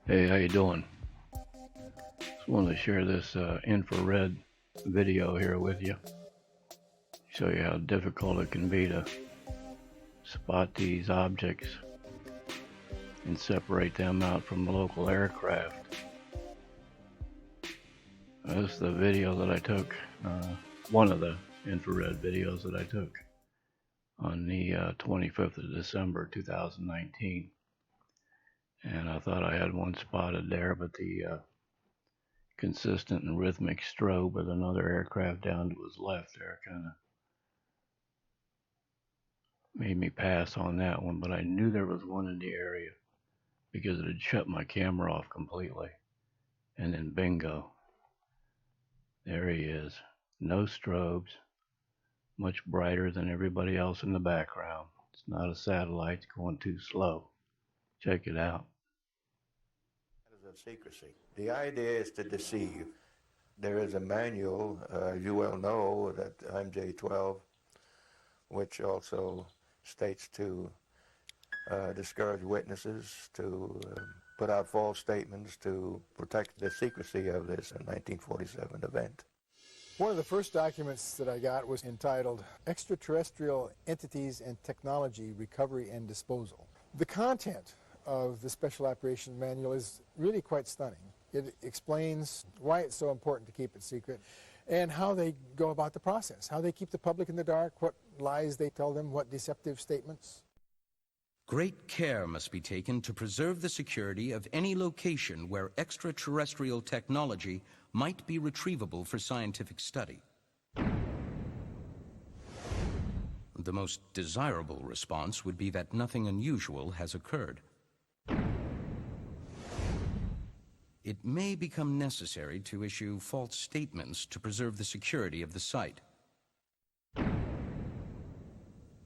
Hey, how you doing? Just wanted to share this infrared video here with you. Show you how difficult it can be to spot these objects and separate them out from the local aircraft. This is the video that I took, one of the infrared videos that I took on the 25th of December 2019. And I thought I had one spotted there, but the consistent and rhythmic strobe with another aircraft down to his left there kind of made me pass on that one, but I knew there was one in the area because it had shut my camera off completely. And then bingo, there he is. No strobes, much brighter than everybody else in the background. It's not a satellite, it's going too slow. Check it out. Of secrecy. The idea is to deceive. There is a manual, you well know, that MJ12, which also states to discourage witnesses, to put out false statements, to protect the secrecy of this 1947 event. One of the first documents that I got was entitled Extraterrestrial Entities and Technology Recovery and Disposal. The content of the Special Operations Manual is really quite stunning. It explains why it's so important to keep it secret and how they go about the process, how they keep the public in the dark, what lies they tell them, what deceptive statements. Great care must be taken to preserve the security of any location where extraterrestrial technology might be retrievable for scientific study. The most desirable response would be that nothing unusual has occurred. It may become necessary to issue false statements to preserve the security of the site.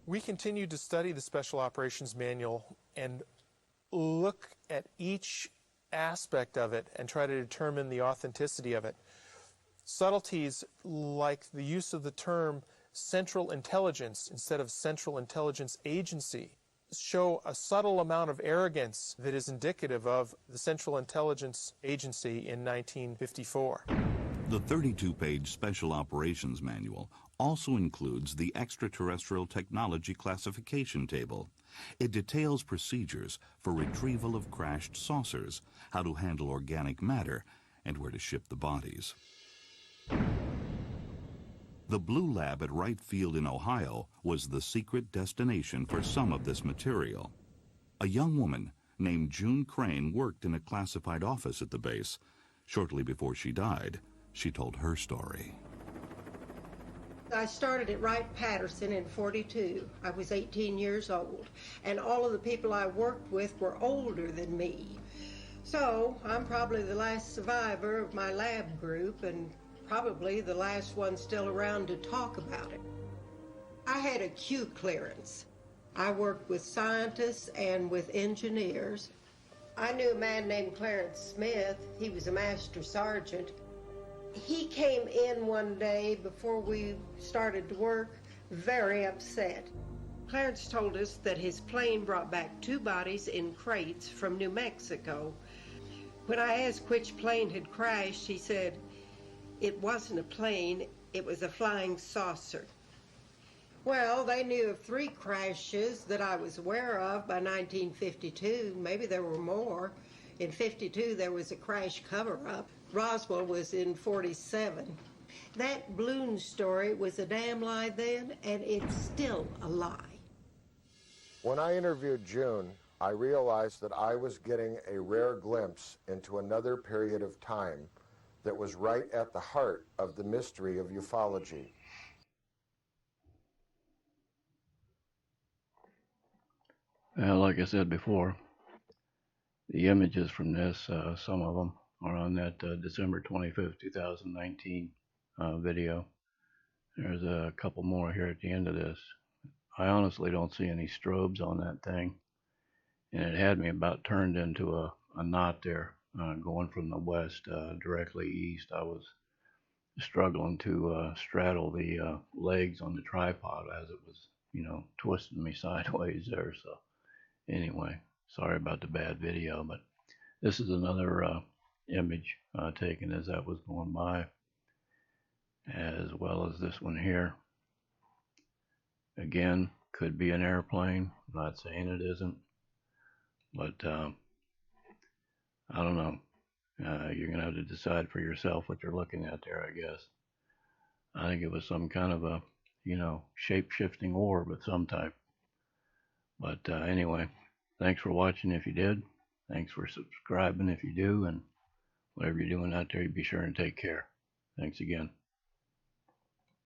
We continue to study the Special Operations Manual and look at each aspect of it and try to determine the authenticity of it. Subtleties like the use of the term Central Intelligence instead of Central Intelligence Agency show a subtle amount of arrogance that is indicative of the Central Intelligence Agency in 1954. The 32-page Special Operations Manual also includes the Extraterrestrial Technology Classification Table. It details procedures for retrieval of crashed saucers, how to handle organic matter, and where to ship the bodies. The Blue Lab at Wright Field in Ohio was the secret destination for some of this material. A young woman named June Crane worked in a classified office at the base. Shortly before she died, she told her story. I started at Wright-Patterson in '42. I was 18 years old, and all of the people I worked with were older than me. So I'm probably the last survivor of my lab group and probably the last one still around to talk about it. I had a Q clearance. I worked with scientists and with engineers. I knew a man named Clarence Smith. He was a master sergeant. He came in one day before we started to work, very upset. Clarence told us that his plane brought back 2 bodies in crates from New Mexico. When I asked which plane had crashed, he said, it wasn't a plane, it was a flying saucer. Well, they knew of 3 crashes that I was aware of by 1952. Maybe there were more. In '52, there was a crash cover-up. Roswell was in '47. That balloon story was a damn lie then, and it's still a lie. When I interviewed June, I realized that I was getting a rare glimpse into another period of time that was right at the heart of the mystery of ufology. Like I said before, the images from this, some of them are on that December 25th, 2019 video. There's a couple more here at the end of this. I honestly don't see any strobes on that thing. And it had me about turned into a knot there, going from the west directly east. I was struggling to straddle the legs on the tripod as it was, twisting me sideways there. So anyway, sorry about the bad video, but this is another image taken as that was going by, as well as this one here. Again, could be an airplane. I'm not saying it isn't, but I don't know. You're going to have to decide for yourself what you're looking at there, I guess. I think it was some kind of a, shape-shifting orb of some type. But anyway, thanks for watching if you did. Thanks for subscribing if you do. And whatever you're doing out there, you be sure and take care. Thanks again.